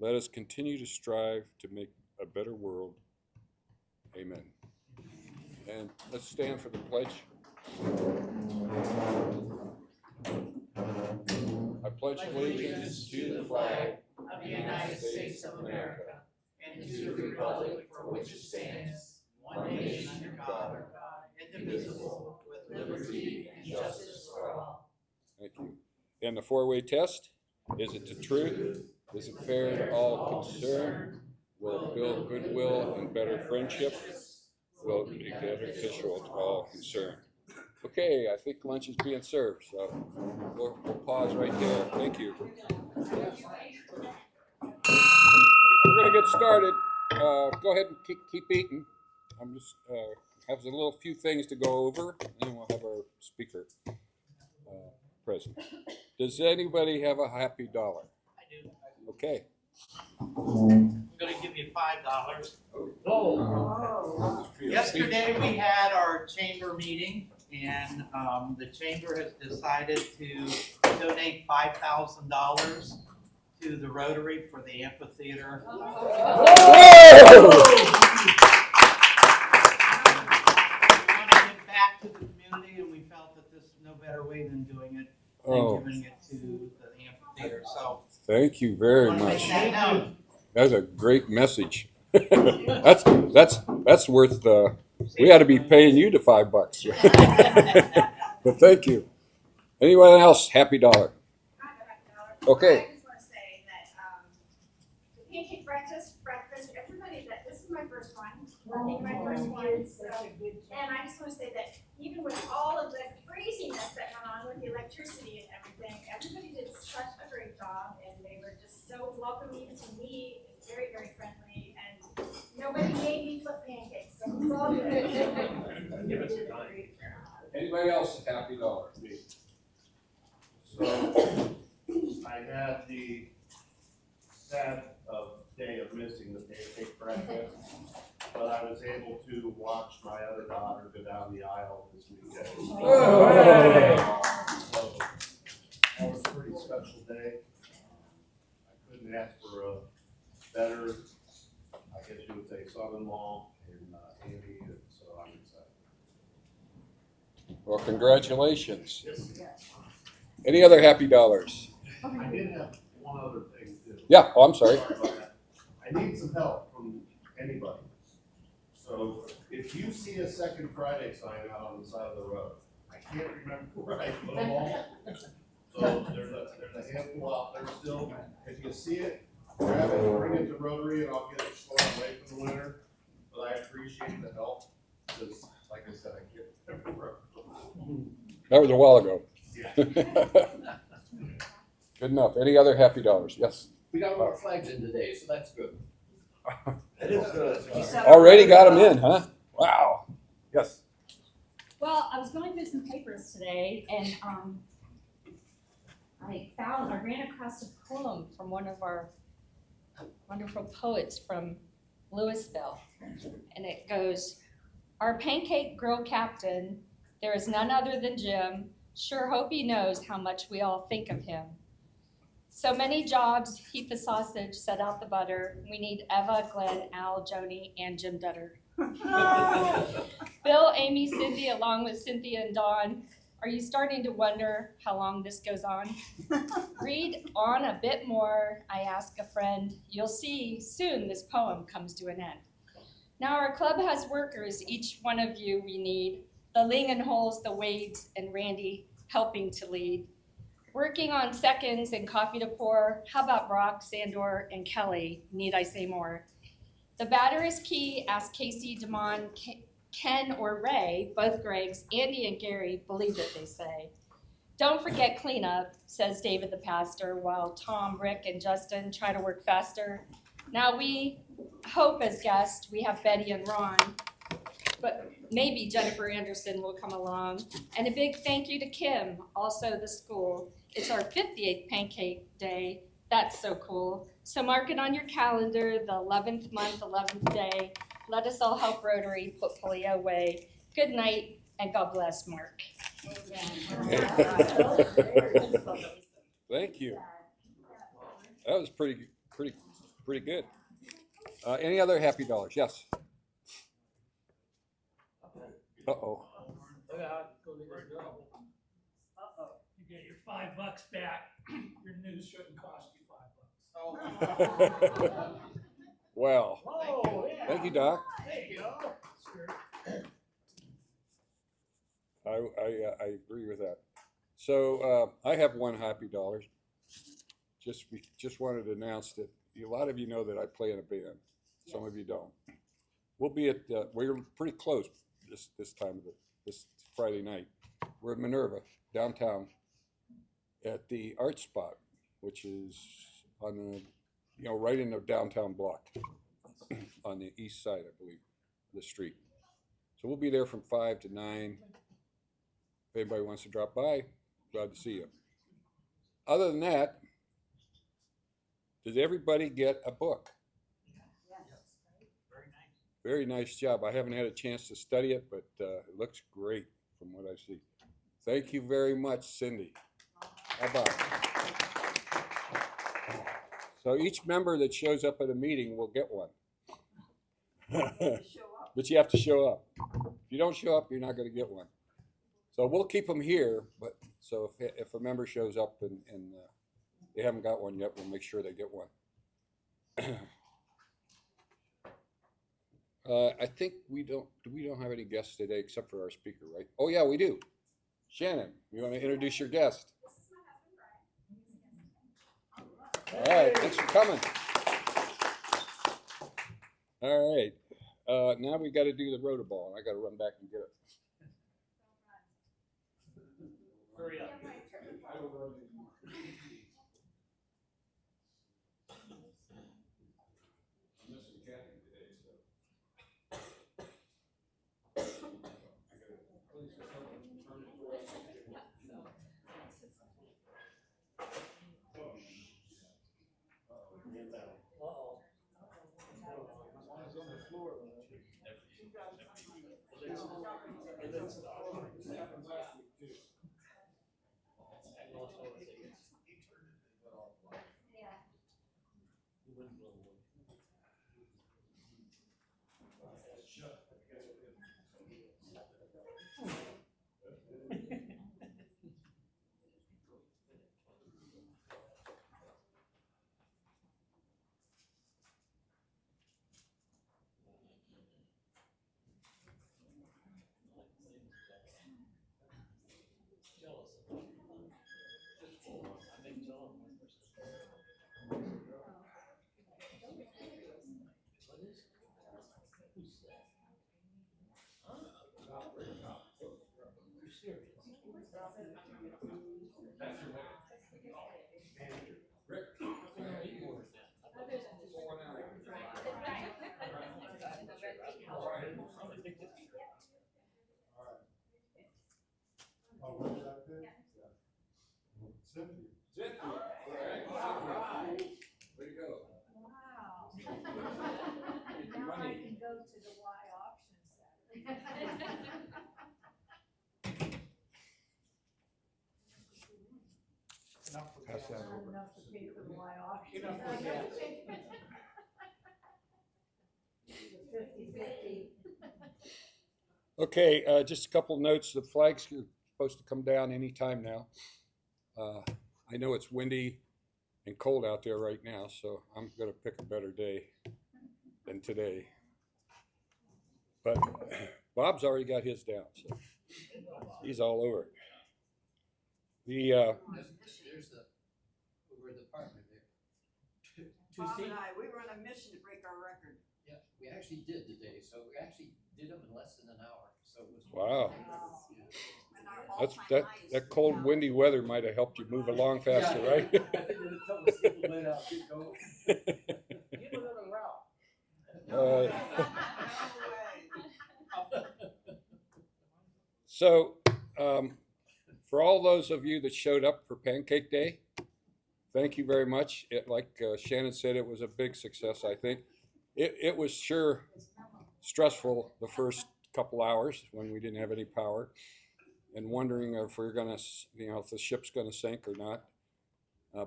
Let us continue to strive to make a better world. Amen. And let's stand for the pledge. I pledge allegiance to the flag of the United States of America and to the republic for which it stands, one nation under God, indivisible, with liberty and justice for all. Thank you. And the four-way test. Is it the truth? Is it fair to all concerned? Will it build goodwill and better friendships? Will it be beneficial to all concerned? Okay, I think lunch is being served, so we'll pause right there. Thank you. We're going to get started. Go ahead and keep eating. I'm just have a little few things to go over, and then we'll have our speaker present. Does anybody have a happy dollar? I do. Okay. I'm going to give you $5. Oh. Yesterday we had our chamber meeting, and the chamber has decided to donate $5,000 to the Rotary for the amphitheater. Whoa! Back to the community, and we felt that this is no better way than doing it than giving it to the amphitheater. So thank you very much. That That's a great message. that's worth the. We ought to be paying you the $5. But thank you. Anyone else? Happy dollar. Okay. I just want to say that the pancake breakfast, everybody, that this is my first one. I think my first one. So, and I just want to say that even with all of the craziness that went on with the electricity and everything, everybody did such a great job, and they were just so welcoming to me, and very, very friendly, and nobody made me flip pancakes, so it's all good. Anybody else a happy dollar? So I had the sad day of missing the pancake breakfast, but I was able to watch my other daughter go down the aisle this weekend. Oh. So that was a pretty special day. I couldn't ask for a better, I guess you would say, son-in-law and Andy, and so I'm excited. Well, congratulations. Any other happy dollars? I did have one other thing too. Yeah. Oh, I'm sorry. Sorry about that. I need some help from anybody. So if you see a Second Friday sign out on the side of the road, I can't remember where I put them all. So there's a handful out there still. If you see it, grab it, bring it to Rotary, and I'll get it stored away for the winter. But I appreciate the help because, like I said, I can't remember. That was a while ago. Yeah. Good enough. Any other happy dollars? Yes. We got our flags in today, so that's good. It is good. Already got them in, huh? Wow. Yes. Well, I was going through some papers today, and I ran across a poem from one of our wonderful poets from Louisville, and it goes, "Our pancake grill captain, there is none other than Jim. Sure hope he knows how much we all think of him. So many jobs, heat the sausage, set out the butter. We need Eva, Glenn, Al, Joni, and Jim Dutter. Bill, Amy, Cindy, along with Cynthia and Dawn, are you starting to wonder how long this goes on? Read on a bit more, I ask a friend. You'll see soon this poem comes to an end. Now our club has workers, each one of you we need. The Lingenholes, the Wades, and Randy helping to lead. Working on seconds and coffee to pour. How about Brock, Sandor, and Kelly? Need I say more? The batter is key. Ask Casey, Damon, Ken, or Ray. Both Gregs, Andy, and Gary believe it, they say. Don't forget cleanup, says David the pastor, while Tom, Rick, and Justin try to work faster. Now we hope as guests we have Betty and Ron, but maybe Jennifer Anderson will come along. And a big thank you to Kim, also the school. It's our 58th Pancake Day. That's so cool. So mark it on your calendar, the 11th month, 11th day. Let us all help Rotary put polio away. Good night, and God bless, Mark. Thank you. That was pretty pretty good. Any other happy dollars? Yes. Uh-oh. You get your $5 back. Your news shouldn't cost you $5. Well, Oh, yeah. thank you, Doc. There you go. Sure. I agree with that. So I have one happy dollar. Just wanted to announce that a lot of you know that I play in a band. Some of you don't. We'll be at we're pretty close this time of this Friday night. We're at Minerva downtown at the Art Spot, which is on the right in the downtown block on the east side, I believe, of the street. So we'll be there from 5 to 9. If anybody wants to drop by, glad to see you. Other than that, did everybody get a book? Very nice. Very nice job. I haven't had a chance to study it, but it looks great from what I see. Thank you very much, Cindy. How about it? So each member that shows up at a meeting will get one. But you have to show up. If you don't show up, you're not going to get one. So we'll keep them here, but so if a member shows up and they haven't got one yet, we'll make sure they get one. I think we don't have any guests today except for our speaker, right? Oh yeah, we do. Shannon, you want to introduce your guest? All right, thanks for coming. All right, now we got to do the rotor ball, and I got to run back and get it. Hurry up. Uh-oh. One's on the floor. Cynthia. All right. Way to go. Wow. Now I can go to the Y auction Saturday. Pass that Not over. enough to pay for the Y auction. Enough for gas. The 50-50. Okay, just a couple notes. The flags are supposed to come down anytime now. I know it's windy and cold out there right now, so I'm going to pick a better day than today. But Bob's already got his down, so he's all over it. There's the, over the apartment there. Bob and I, we were on a mission to break our record. Yeah, we actually did today, so we actually did them in less than an hour, so it was. Wow. Yeah. And our That all-time high is that cold, now- windy weather might have helped you move along faster, right? I think it told us a little bit out. Get going. Get another route. Uh, No way. So, for all those of you that showed up for Pancake Day, thank you very much. Like Shannon said, it was a big success, I think. It was sure stressful the first couple hours when we didn't have any power and wondering if we're going to, if the ship's going to sink or not.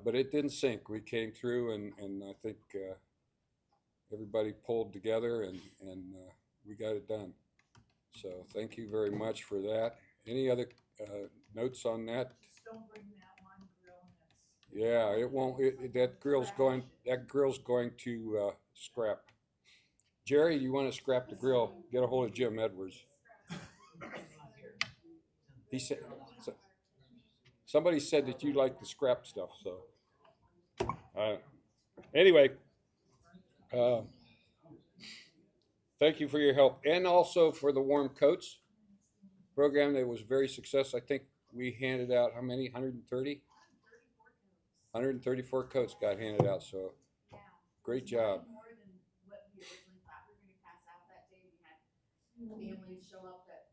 But it didn't sink. We came through, and I think everybody pulled together and we got it done. So thank you very much for that. Any other notes on that? Just don't bring that one grill that's. Yeah, it won't, that grill's going to scrap. Jerry, you want to scrap the grill, get a hold of Jim Edwards. He said, somebody said that you like to scrap stuff, so. Anyway, thank you for your help and also for the warm coats program that was very successful. I think we handed out how many? 130? 134 coats got handed out, so great job. More than what we originally thought we were gonna pass out that day. We had families show up that,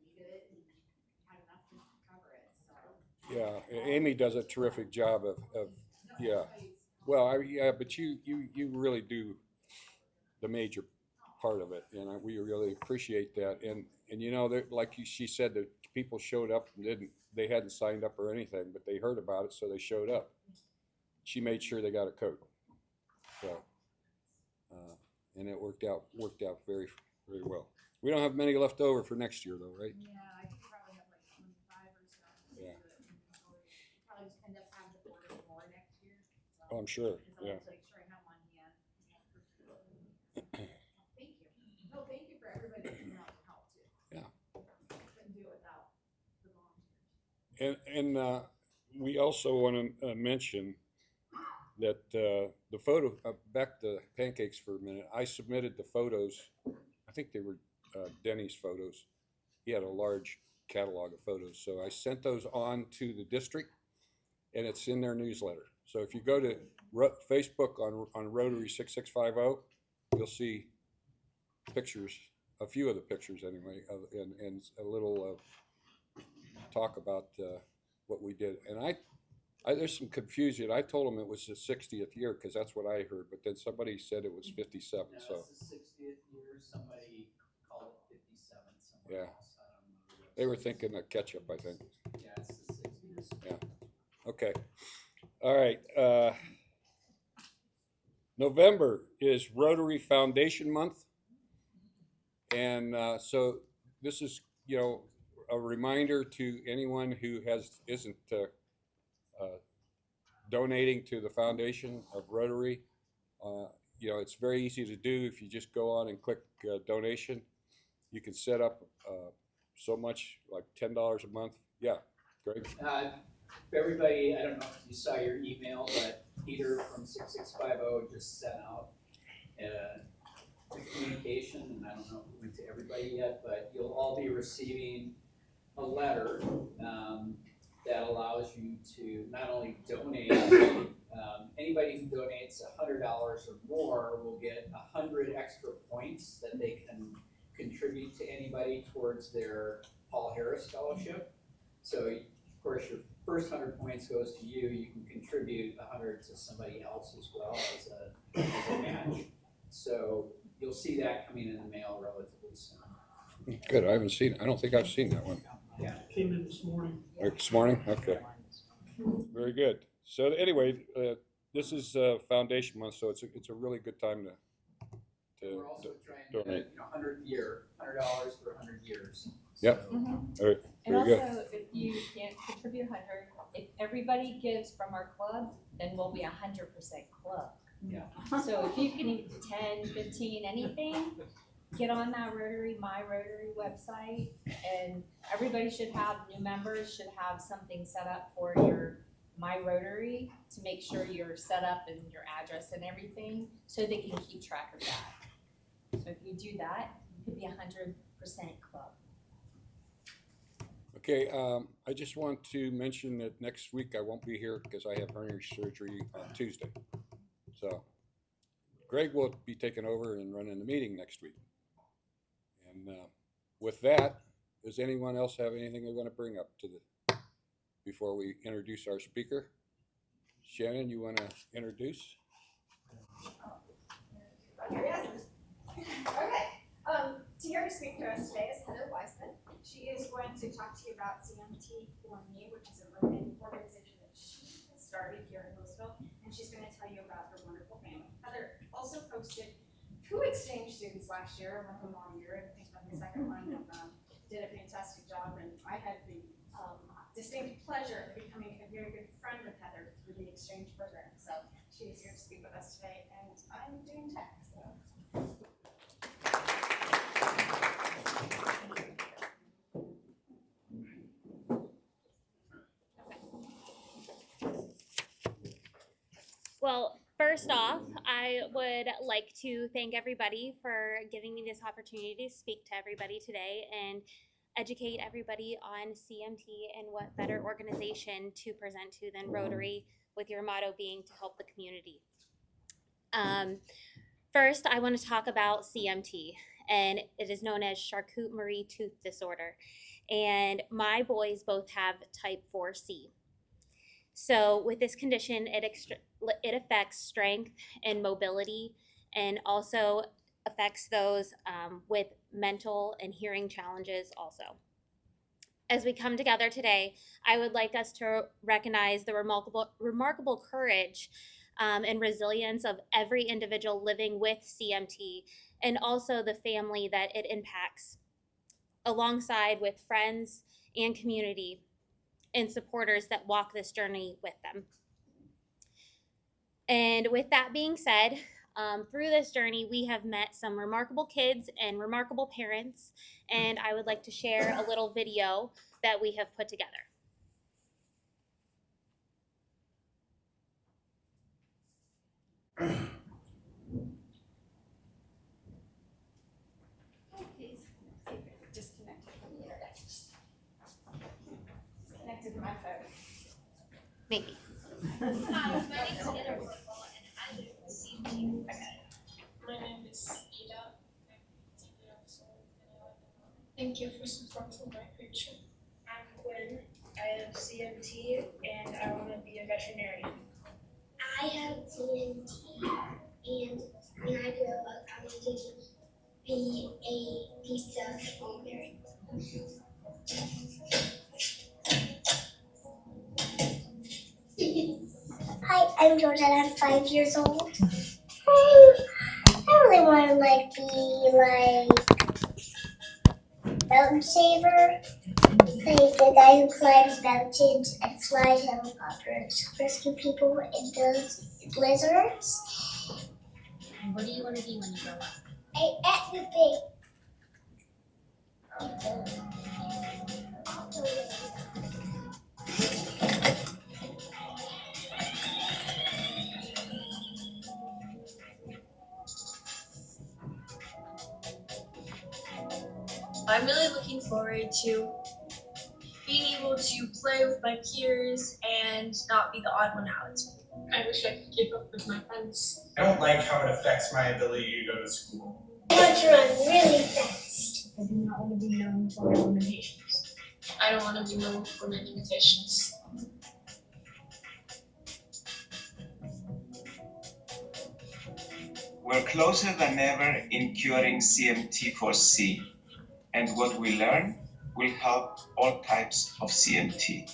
needed it and had enough to cover it, so. Yeah, Amy does a terrific job of yeah. Well, yeah, but you really do the major part of it, and we really appreciate that. And like she said, that people showed up and they hadn't signed up or anything, but they heard about it, so they showed up. She made sure they got a coat, so and it worked out very, very well. We don't have many left over for next year, though, right? Yeah, I think probably have like 25 or so. Yeah. Probably just end up having to order more next year. So. Oh, I'm sure. Yeah. Make sure I have one hand. Thank you. No, thank you for everybody that came out to help too. Yeah. Couldn't do it without the volunteers. And we also want to mention that the photo, back to pancakes for a minute, I submitted the photos. I think they were Denny's photos. He had a large catalog of photos. So I sent those on to the district, and it's in their newsletter. So if you go to Facebook on Rotary 6650, you'll see pictures, a few of the pictures anyway, and a little talk about what we did. And there's some confusion. I told them it was the 60th year because that's what I heard, but then somebody said it was 57. No, So it's the 60th year. Somebody called it 57. yeah, Else. I don't know. they were thinking of ketchup, I think. Yeah, it's the 60th. Yeah. Okay. All right. November is Rotary Foundation Month, and so this is a reminder to anyone who isn't donating to the foundation of Rotary. It's very easy to do. If you just go on and click donation, you can set up so much, like $10 a month. Yeah, Greg? Everybody, I don't know if you saw your email, but Peter from 6650 just sent out a communication, and I don't know if it went to everybody yet, but you'll all be receiving a letter that allows you to not only donate, anybody who donates $100 or more will get 100 extra points that they can contribute to anybody towards their Paul Harris Scholarship. So, of course, your first 100 points goes to you. You can contribute 100 to somebody else as well as a match. So you'll see that coming in the mail relatively soon. Good. I don't think I've seen that one. Yeah. Came in this morning. This morning? Okay. Very good. So anyway, this is Foundation Month, so it's a really good time to We're also trying to donate. $100 for 100 years. Yep. So, All right. And Very good. also, if you can't contribute 100, if everybody gives from our club, then we'll be 100% club. Yeah. So if you can 10, 15, anything, get on that My Rotary website, and everybody should have, new members should have something set up for your My Rotary to make sure you're set up and your address and everything, so they can keep track of that. So if you do that, you could be 100% club. Okay, I just want to mention that next week I won't be here because I have hernia surgery on Tuesday. So Greg will be taking over and running the meeting next week. And with that, does anyone else have anything they want to bring up before we introduce our speaker? Shannon, you want to introduce? Yes. Okay. Here to speak to us today is Heather Weissman. She is going to talk to you about CMT for Me, which is an organization that she has started here in Louisville, and she's going to tell you about her wonderful family. Heather also posted 2 exchange students last year, one from all year, and I think the second one did a fantastic job, and I had the distinct pleasure of becoming a very good friend of Heather through the exchange program. So she is here to speak with us today, and I'm doing tech. So. Well, first off, I would like to thank everybody for giving me this opportunity to speak to everybody today and educate everybody on CMT and what better organization to present to than Rotary, with your motto being to help the community. First, I want to talk about CMT, and it is known as Charcot-Marie Tooth Disorder. And my boys both have type 4C. So with this condition, it affects strength and mobility, and also affects those with mental and hearing challenges also. As we come together today, I would like us to recognize the remarkable courage and resilience of every individual living with CMT, and also the family that it impacts, alongside with friends and community and supporters that walk this journey with them. And with that being said, through this journey, we have met some remarkable kids and remarkable parents, and I would like to share a little video that we have put together. Disconnected from the internet. Connected to my phone. Maybe. My name is Ida Warble, and I live in CMT. My name is Ida. I'm 18 years old, and I live in London. Thank you for supporting my future. I'm Quinn. I have CMT, and I want to be a veterinarian. I have CMT, and when I grow up, I want to be a pizza veterinarian. Hi, I'm Jordan. I'm 5 years old. I really want to be mountain saver, like the guy who climbs mountains and flies helicopters, rescue people and builds blizzards. What do you want to be when you grow up? At the big. I'm really looking forward to being able to play with my peers and not be the odd one out. I wish I could keep up with my friends. I don't like how it affects my ability to go to school. I want to run really fast. I do not want to be known for my limitations. I don't want to be known for my limitations. We're closer than ever in curing CMT4C, and what we learn will help all types of CMT.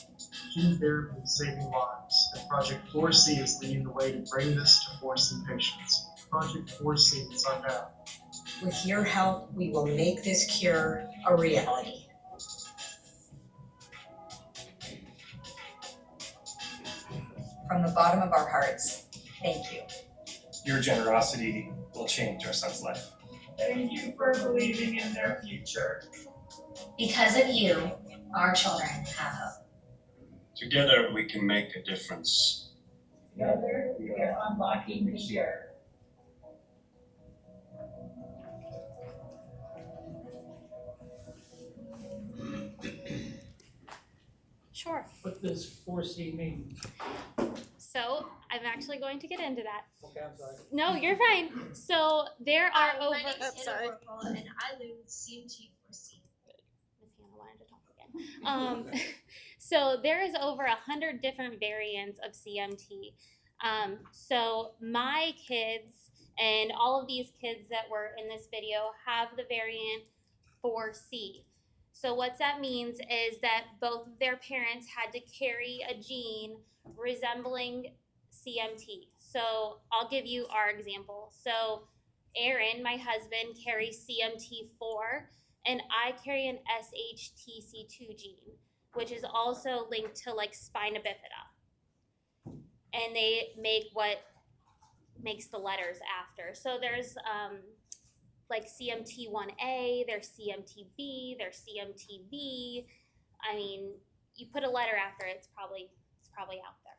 Gene therapy is saving lives, and Project 4C is leading the way to bring this to 4C patients. Project 4C is our path. With your help, we will make this cure a reality. From the bottom of our hearts, thank you. Your generosity will change our son's life. Thank you for believing in their future. Because of you, our children have hope. Together we can make a difference. Together, we are unlocking the cure. Sure. What does 4C mean? So I'm actually going to get into that. Okay, I'm sorry. No, you're fine. So there are over. My name is Ida Warble, and I live with CMT4C. Miss Hannah wanted to talk again. So there is over 100 different variants of CMT. So my kids and all of these kids that were in this video have the variant 4C. So what that means is that both of their parents had to carry a gene resembling CMT. So I'll give you our example. So Aaron, my husband, carries CMT4, and I carry an SHTC2 gene, which is also linked to like spina bifida. And they make what makes the letters after. So there's like CMT1A, there's CMTB, there's CMTV. I mean, you put a letter after it, it's probably out there.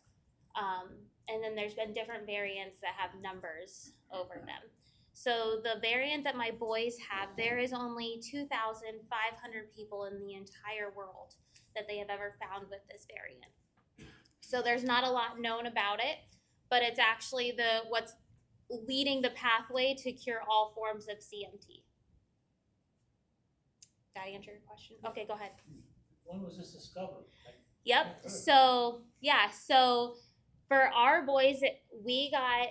And then there's been different variants that have numbers over them. So the variant that my boys have, there is only 2,500 people in the entire world that they have ever found with this variant. So there's not a lot known about it, but it's actually what's leading the pathway to cure all forms of CMT. Did I answer your question? Okay, go ahead. When was this discovered? Yep. So yeah. So for our boys, we got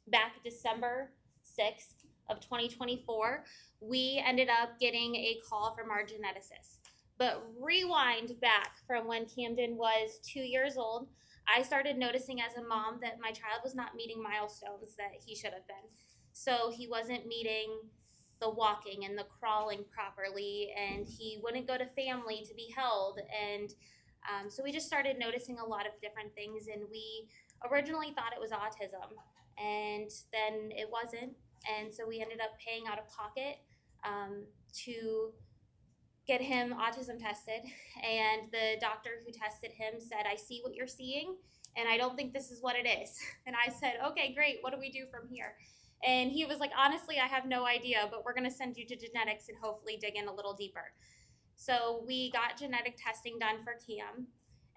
back December 6th of 2024. We ended up getting a call from our geneticist. But rewind back from when Camden was 2 years old, I started noticing as a mom that my child was not meeting milestones that he should have been. So he wasn't meeting the walking and the crawling properly, and he wouldn't go to family to be held. And so we just started noticing a lot of different things, and we originally thought it was autism, and then it wasn't. And so we ended up paying out of pocket to get him autism tested, and the doctor who tested him said, "I see what you're seeing, and I don't think this is what it is." And I said, "Okay, great, what do we do from here?" And he was like, "Honestly, I have no idea, but we're gonna send you to genetics and hopefully dig in a little deeper." So we got genetic testing done for Cam,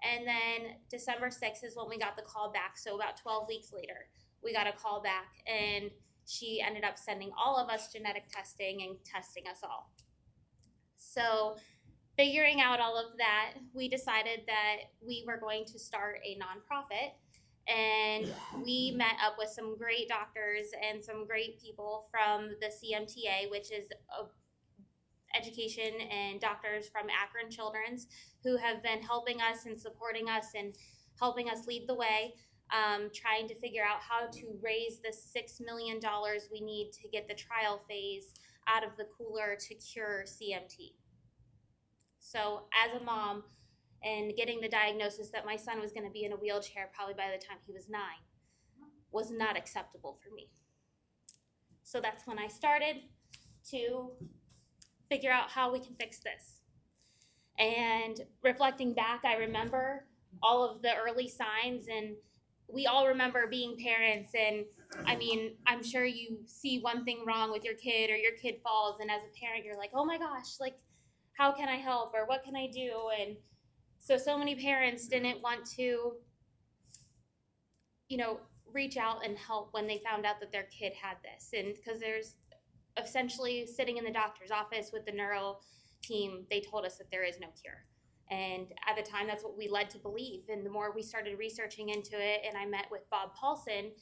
and then December 6th is when we got the call back. So about 12 weeks later, we got a call back, and she ended up sending all of us genetic testing and testing us all. So figuring out all of that, we decided that we were going to start a nonprofit, and we met up with some great doctors and some great people from the CMTA, which is education and doctors from Akron Children's, who have been helping us and supporting us and helping us lead the way, trying to figure out how to raise the $6 million we need to get the trial phase out of the cooler to cure CMT. So as a mom, and getting the diagnosis that my son was going to be in a wheelchair probably by the time he was 9 was not acceptable for me. So that's when I started to figure out how we can fix this. And reflecting back, I remember all of the early signs, and we all remember being parents, and I mean, I'm sure you see one thing wrong with your kid, or your kid falls, and as a parent you're like, "Oh my gosh, like how can I help, or what can I do?" And so many parents didn't want to, reach out and help when they found out that their kid had this. And because there's essentially sitting in the doctor's office with the neuro team, they told us that there is no cure. And at the time, that's what we led to believe. And the more we started researching into it, and I met with Bob Paulson,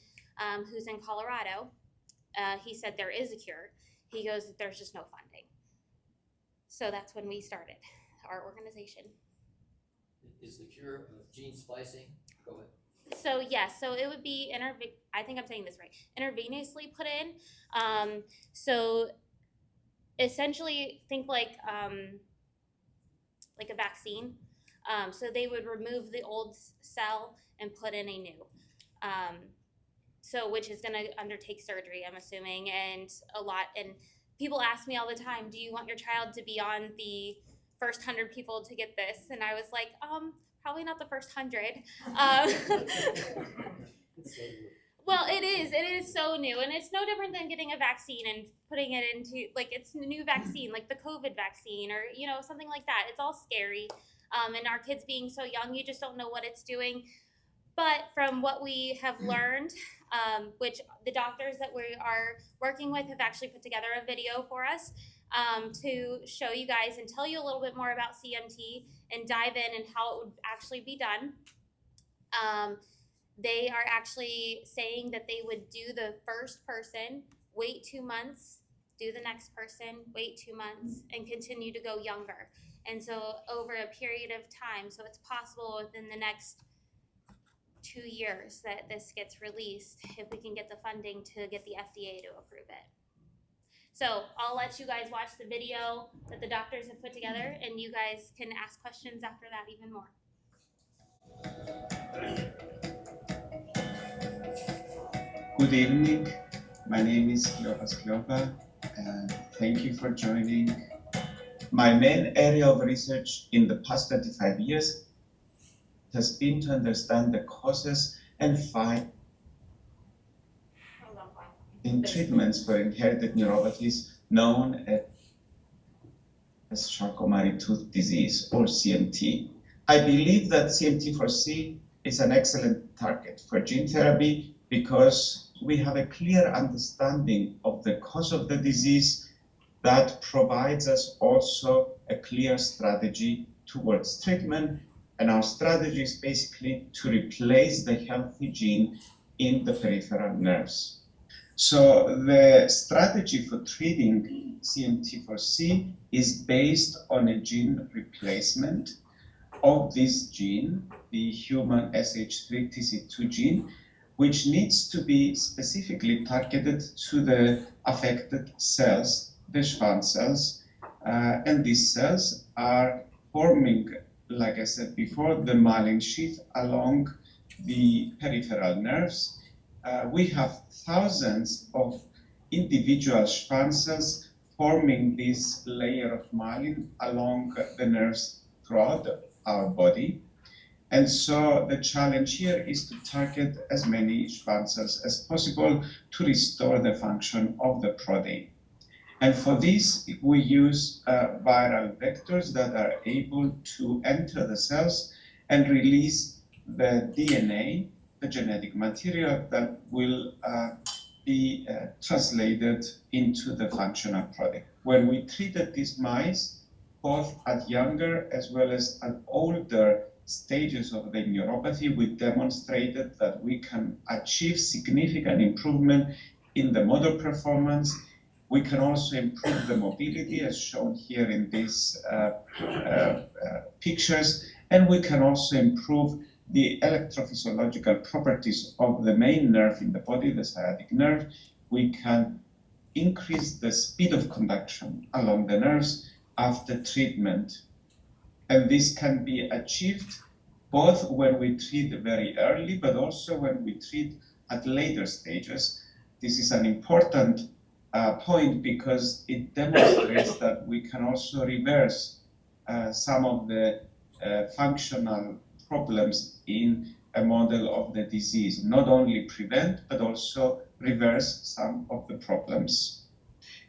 who's in Colorado, he said there is a cure. He goes, there's just no funding. So that's when we started our organization. Is the cure of gene splicing? Go ahead. So yes, so it would be I think I'm saying this right. Intravenously put in. So essentially, think like a vaccine. So they would remove the old cell and put in a new. So which is going to undertake surgery, I'm assuming, and a lot. And people ask me all the time, "Do you want your child to be on the first 100 people to get this?" And I was like, probably not the first 100. Well, it is so new, and it's no different than getting a vaccine and putting it into, like, it's a new vaccine, like the COVID vaccine, or, something like that. It's all scary, and our kids being so young, you just don't know what it's doing. But from what we have learned, which the doctors that we are working with have actually put together a video for us, to show you guys and tell you a little bit more about CMT and dive in and how it would actually be done. They are actually saying that they would do the first person, wait 2 months, do the next person, wait 2 months, and continue to go younger. And so over a period of time, so it's possible within the next 2 years that this gets released if we can get the funding to get the FDA to approve it. So I'll let you guys watch the video that the doctors have put together, and you guys can ask questions after that even more. Good evening. My name is Cleopas Cleopa, and thank you for joining. My main area of research in the past 35 years has been to understand the causes and find treatments for inherited neuropathies known as Charcot-Marie-Tooth disease, or CMT. I believe that CMT4C is an excellent target for gene therapy because we have a clear understanding of the cause of the disease that provides us also a clear strategy towards treatment. And our strategy is basically to replace the healthy gene in the peripheral nerves. So the strategy for treating CMT4C is based on a gene replacement of this gene, the human SH3-TC2 gene, which needs to be specifically targeted to the affected cells, the Schwann cells, and these cells are forming, like I said before, the myelin sheath along the peripheral nerves. We have thousands of individual Schwann cells forming this layer of myelin along the nerves throughout our body. And so the challenge here is to target as many Schwann cells as possible to restore the function of the protein. And for this, we use viral vectors that are able to enter the cells and release the DNA, the genetic material that will be translated into the functional protein. When we treated these mice, both at younger as well as at older stages of the neuropathy, we demonstrated that we can achieve significant improvement in the motor performance. We can also improve the mobility, as shown here in these pictures, and we can also improve the electrophysiological properties of the main nerve in the body, the sciatic nerve. We can increase the speed of conduction along the nerves after treatment. And this can be achieved both when we treat very early, but also when we treat at later stages. This is an important point because it demonstrates that we can also reverse some of the functional problems in a model of the disease, not only prevent, but also reverse some of the problems.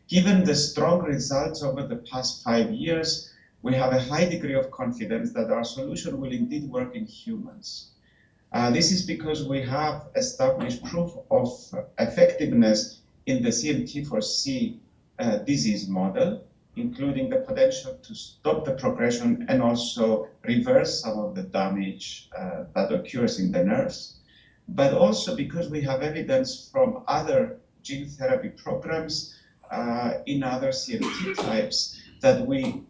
Given the strong results over the past 5 years, we have a high degree of confidence that our solution will indeed work in humans. This is because we have established proof of effectiveness in the CMT4C disease model, including the potential to stop the progression and also reverse some of the damage that occurs in the nerves. But also because we have evidence from other gene therapy programs in other CMT types that we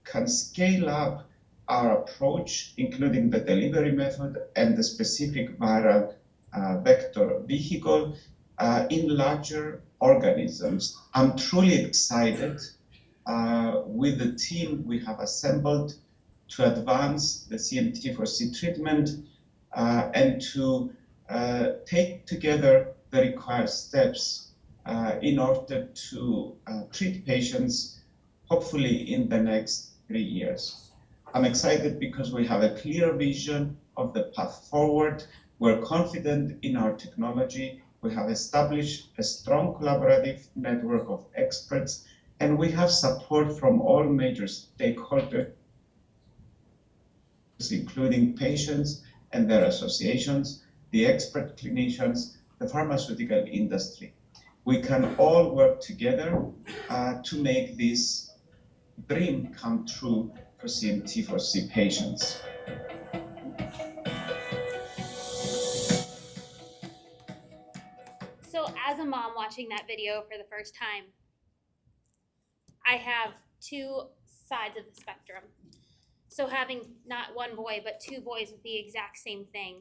can scale up our approach, including the delivery method and the specific viral vector vehicle in larger organisms. I'm truly excited with the team we have assembled to advance the CMT4C treatment and to take together the required steps in order to treat patients, hopefully in the next 3 years. I'm excited because we have a clear vision of the path forward. We're confident in our technology. We have established a strong collaborative network of experts, and we have support from all major stakeholders, including patients and their associations, the expert clinicians, the pharmaceutical industry. We can all work together to make this dream come true for CMT4C patients. So as a mom watching that video for the first time, I have two sides of the spectrum. So having not one boy, but two boys with the exact same thing,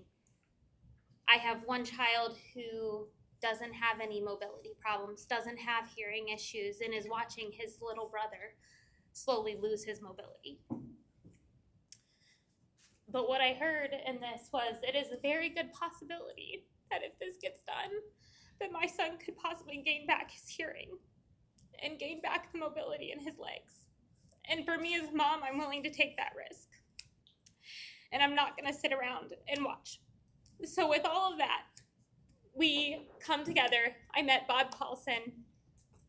I have one child who doesn't have any mobility problems, doesn't have hearing issues, and is watching his little brother slowly lose his mobility. But what I heard in this was it is a very good possibility that if this gets done, that my son could possibly gain back his hearing and gain back the mobility in his legs. And for me as a mom, I'm willing to take that risk. And I'm not gonna sit around and watch. So with all of that, we come together. I met Bob Paulson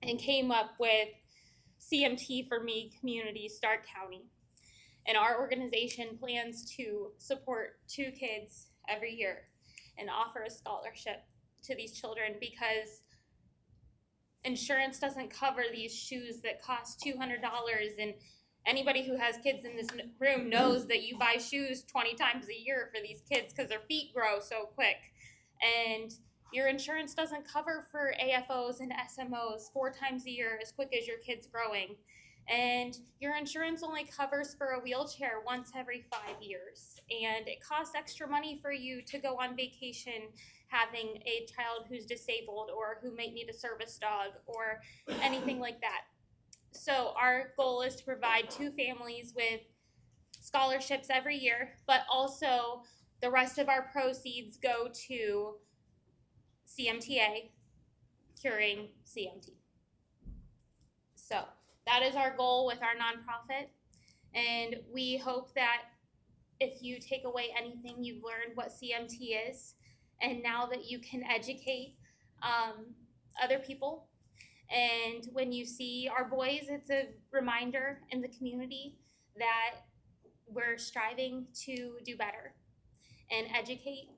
and came up with CMT for Me Community Stark County. And our organization plans to support 2 kids every year and offer a scholarship to these children because insurance doesn't cover these shoes that cost $200. And anybody who has kids in this room knows that you buy shoes 20 times a year for these kids because their feet grow so quick. And your insurance doesn't cover for AFOs and SMOs 4 times a year as quick as your kid's growing. And your insurance only covers for a wheelchair once every 5 years. And it costs extra money for you to go on vacation having a child who's disabled or who might need a service dog or anything like that. So our goal is to provide 2 families with scholarships every year, but also the rest of our proceeds go to CMTA, curing CMT. So that is our goal with our nonprofit, and we hope that if you take away anything, you've learned what CMT is, and now that you can educate other people. And when you see our boys, it's a reminder in the community that we're striving to do better and educate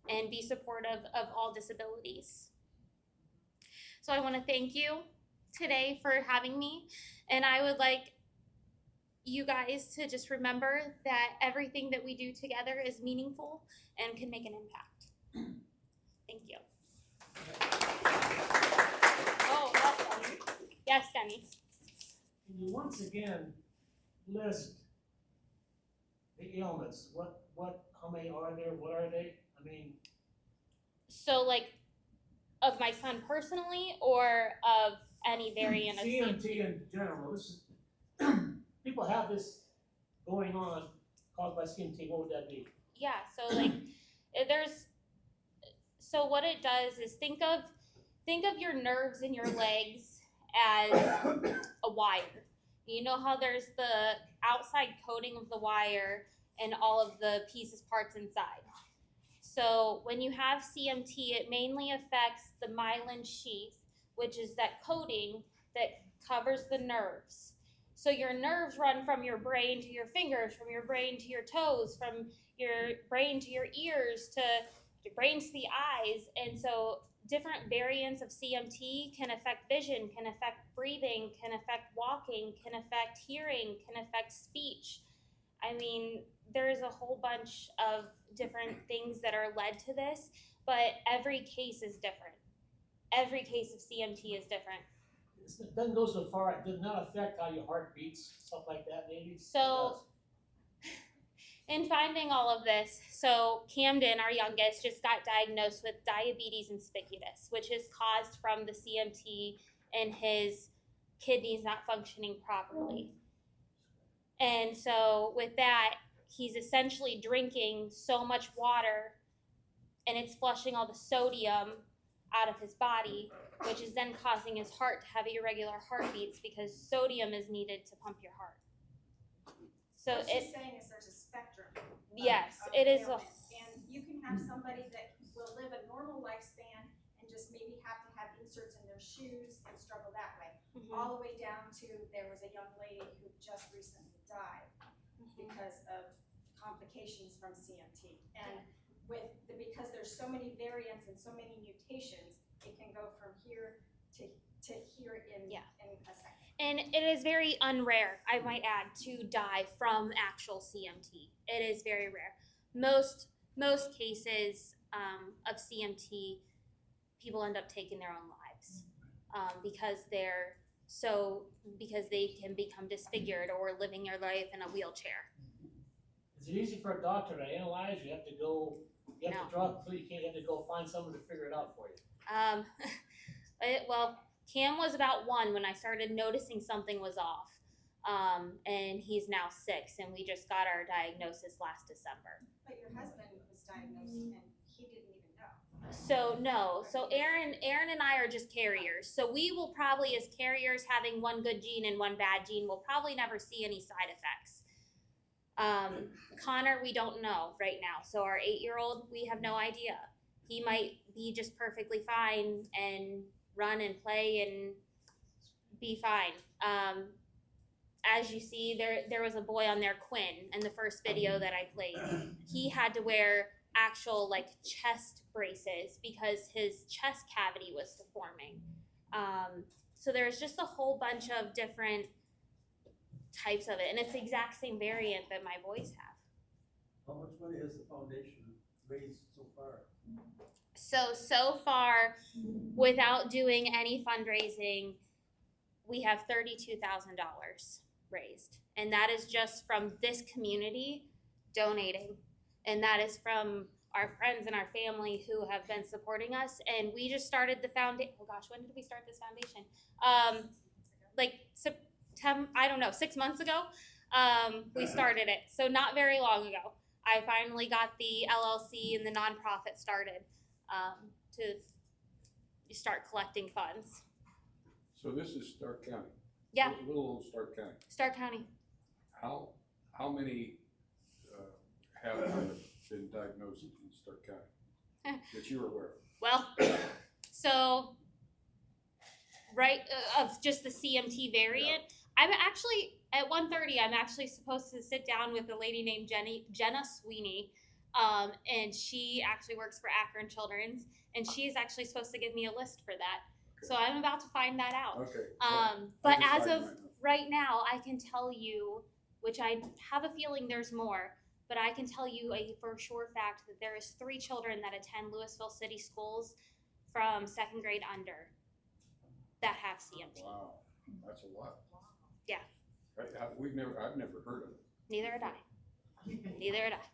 and be supportive of all disabilities. So I want to thank you today for having me, and I would like you guys to just remember that everything that we do together is meaningful and can make an impact. Thank you. Oh, that's Demi. Yes, Demi. Can you once again list the ailments? How many are there? What are they? I mean, So, like, of my son personally, or of any variant of CMT in general. This is people have this going on caused by CMT. What would that be? Yeah, so like so what it does is think of your nerves in your legs as a wire. You know how there's the outside coating of the wire and all of the pieces, parts inside. So when you have CMT, it mainly affects the myelin sheath, which is that coating that covers the nerves. So your nerves run from your brain to your fingers, from your brain to your toes, from your brain to your ears, to your brain to the eyes. And so different variants of CMT can affect vision, can affect breathing, can affect walking, can affect hearing, can affect speech. I mean, there's a whole bunch of different things that are led to this, but every case is different. Every case of CMT is different. It doesn't go so far. It does not affect how your heart beats, stuff like that, maybe. So, in finding all of this, so Camden, our youngest, just got diagnosed with diabetes insipidus, which is caused from the CMT and his kidneys not functioning properly. And so with that, he's essentially drinking so much water and it's flushing all the sodium out of his body, which is then causing his heart to have irregular heartbeats because sodium is needed to pump your heart. So what she's saying is there's a spectrum. Yes, of it is. ailments. And you can have somebody that will live a normal lifespan and just maybe have to have inserts in their shoes and struggle that way. All the way down to there was a young lady who just recently died because of complications from CMT. And because there's so many variants and so many mutations, it can go from here to here in a second. And it is very unrare, I might add, to die from actual CMT. It is very rare. Most cases of CMT, people end up taking their own lives because they can become disfigured or living their life in a wheelchair. Is it easy for a doctor to analyze? You have to go You have to draw a conclusion, you have to go find someone to figure it out for you. Well, Cam was about 1 when I started noticing something was off. And he's now 6, and we just got our diagnosis last December. But your husband was diagnosed and he didn't even know. So no, so Aaron and I are just carriers. So we will probably, as carriers, having one good gene and one bad gene, will probably never see any side effects. Connor, we don't know right now. So our 8-year-old, we have no idea. He might be just perfectly fine and run and play and be fine. As you see, there was a boy on there, Quinn, in the first video that I played. He had to wear actual like chest braces because his chest cavity was deforming. So there's just a whole bunch of different types of it, and it's the exact same variant that my boys have. How much money has the foundation raised so far? So far, without doing any fundraising, we have $32,000 raised, and that is just from this community donating, and that is from our friends and our family who have been supporting us. And we just started the foundation. Oh gosh, when did we start this foundation? Like September, I don't know, 6 months ago. We started it, so not very long ago. I finally got the LLC and the nonprofit started to start collecting funds. So this is Stark County? Yeah. Little old Stark County. Stark County. How many have been diagnosed in Stark County that you are aware of? Well, so right of just the CMT variant, yeah. I'm actually at 1:30. I'm actually supposed to sit down with a lady named Jenna Sweeney, and she actually works for Akron Children's, and she's actually supposed to give me a list for that. Okay. So I'm about to find that out. Okay. But as of right now, I can tell you, which I have a feeling there's more, but I can tell you a for sure fact that there is 3 children that attend Louisville City Schools from 2nd grade under that have CMT. Wow, that's a lot. Yeah. I've never heard of it. Neither had I. Neither had I.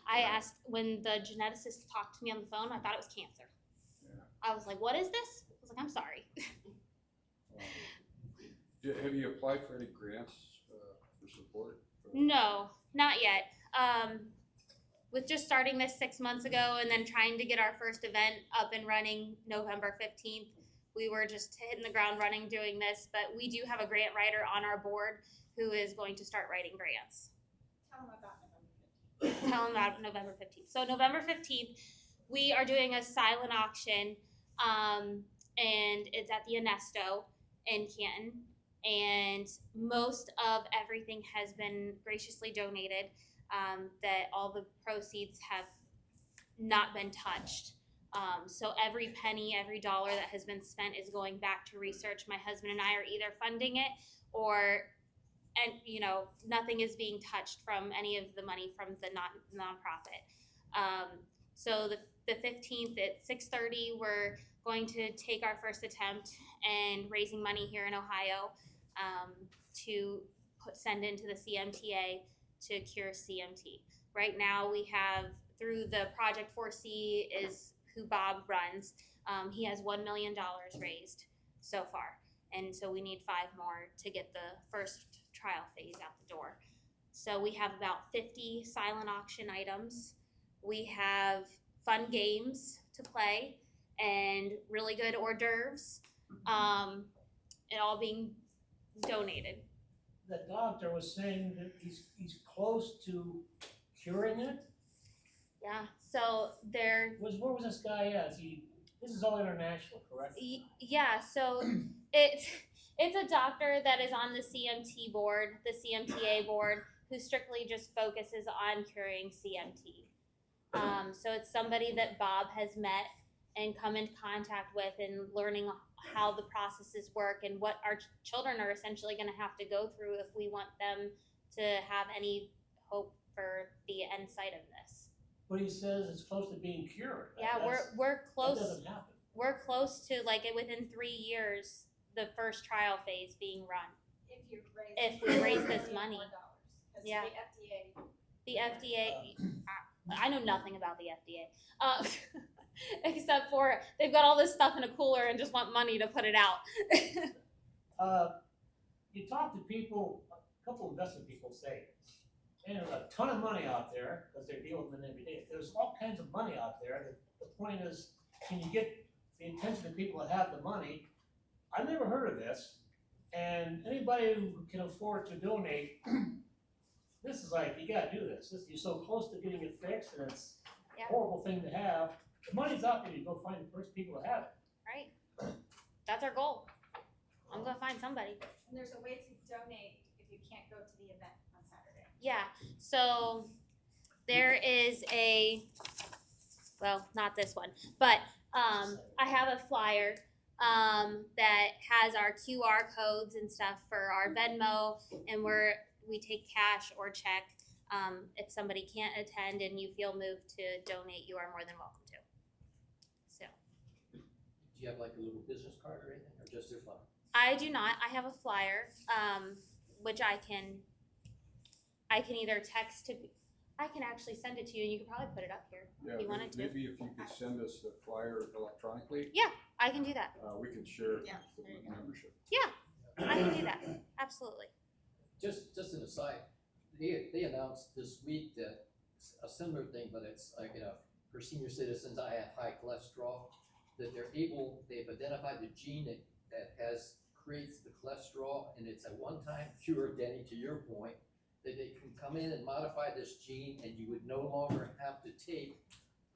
I asked, when the geneticist talked to me on the phone, I thought it was cancer. Yeah. I was like, what is this? I was like, I'm sorry. Have you applied for any grants for support? No, not yet. With just starting this 6 months ago and then trying to get our first event up and running November 15th, we were just hitting the ground running doing this. But we do have a grant writer on our board who is going to start writing grants. Tell them about November 15th. Tell them about November 15th. So November 15th, we are doing a silent auction, and it's at the Anesto in Canton. And most of everything has been graciously donated, that all the proceeds have not been touched. So every penny, every dollar that has been spent is going back to research. My husband and I are either funding it and nothing is being touched from any of the money from the nonprofit. So the 15th at 6:30, we're going to take our first attempt and raising money here in Ohio to send into the CMTA to cure CMT. Right now we have, through the Project 4C is who Bob runs, he has $1 million raised so far. And so we need 5 more to get the first trial phase out the door. So we have about 50 silent auction items. We have fun games to play and really good hors d'oeuvres, and all being donated. The doctor was saying that he's close to curing it. Yeah, so where was this guy at? This is all international, correct? Yeah, so it's a doctor that is on the CMT board, the CMTA board, who strictly just focuses on curing CMT. So it's somebody that Bob has met and come into contact with and learning how the processes work and what our children are essentially going to have to go through if we want them to have any hope for the end sight of this. But he says it's close to being cured. Yeah, we're close. That doesn't happen. We're close to, like, within 3 years, the first trial phase being run. If we raise this money. Yeah. The FDA I know nothing about the FDA, except for they've got all this stuff in a cooler and just want money to put it out. You talk to people, a couple investment people say, there's a ton of money out there, because they're dealing with it every day. There's all kinds of money out there. The point is, can you get the attention of people that have the money? I've never heard of this, and anybody who can afford to donate, this is like, you gotta do this. You're so close to getting it fixed, and it's a horrible thing to have. The money's out there, you go find the first people that have it. Right. That's our goal. I'm gonna find somebody. And there's a way to donate if you can't go to the event on Saturday. Yeah, so there is well, not this one, but I have a flyer that has our QR codes and stuff for our Venmo, and we take cash or check. If somebody can't attend and you feel moved to donate, you are more than welcome to. So. Do you have like a little business card or anything, or just your flyer? I do not. I have a flyer, which I can either text to. I can actually send it to you, and you can probably put it up here Yeah, if you wanted to. maybe if you could send us the flyer electronically. Yeah, I can do that. We can share it Yeah. with the membership. Yeah, I can do that. Absolutely. Just an aside, they announced this week that a similar thing, but it's like, for senior citizens, I have high cholesterol, that they've identified the gene that creates the cholesterol, and it's a one-time cure, Denny, to your point, that they can come in and modify this gene and you would no longer have to take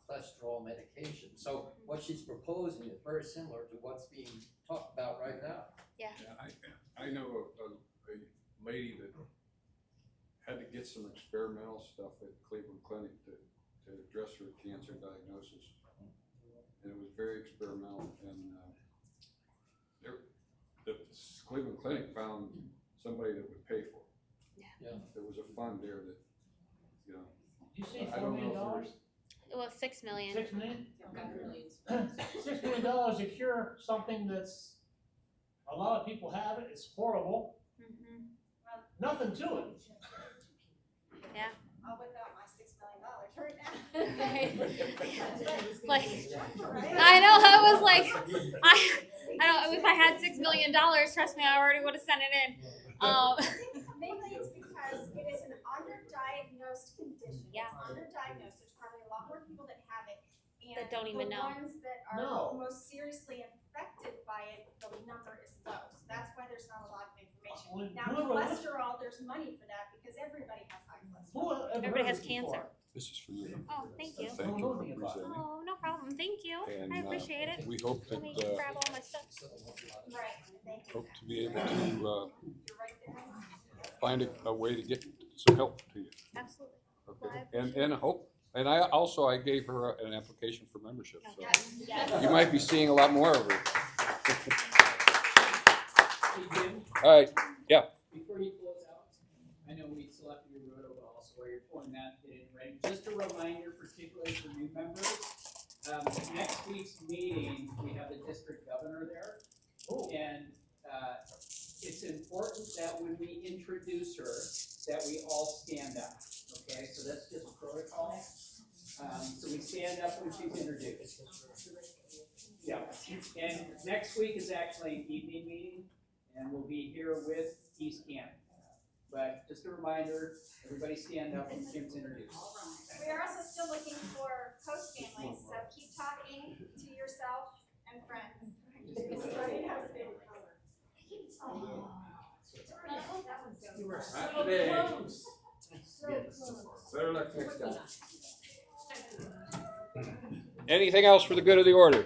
cholesterol medication. So what she's proposing is very similar to what's being talked about right now. Yeah. I know a lady that had to get some experimental stuff at Cleveland Clinic to address her cancer diagnosis. And it was very experimental, and the Cleveland Clinic found somebody that would pay for it. Yeah. There was a fund there that, You say I $4 don't million? know if It was $6 million. $6 million? $6 million to cure something that's, a lot of people have it, it's horrible. Mm-hmm. Nothing to it. Yeah. I'll whip out my $6 million right now. Like, I know, I was like, I don't, if I had $6 million, trust me, I already would have sent it in. Mainly it's because it is an underdiagnosed condition. Yeah. It's underdiagnosed. There's probably a lot more people that have it. And That don't even know. The ones that are most seriously affected by it, the number is low. So that's why there's not a lot of information. Now, cholesterol, there's money for that because everybody has high cholesterol. Everybody has cancer. this is for you. Oh, thank you. Thank you for presenting. Oh, no problem. Thank you. And, I appreciate it. we hope Let me that, grab all my stuff. Right. Thank you. hope to be able to find a way to get some help to you. Absolutely. Okay. And hope. And I gave her an application for membership. So Yes. you might be seeing a lot more of her. Hey, Jim, All right. Yeah. before you close out, I know we selected your road overall, so while you're pulling that, get it ready. Just a reminder, particularly for new members, next week's meeting, we have the district governor there. And it's important that when we introduce her, that we all stand up, okay? So that's just protocol. So we stand up when she's introduced. Yeah, and next week is actually an evening meeting, and we'll be here with East Camp. But just a reminder, everybody stand up when Jim's introduced. We are also still looking for host families, so keep talking to yourself and friends. You were so Today. close. So close. Better luck next time. Anything else for the good of the order?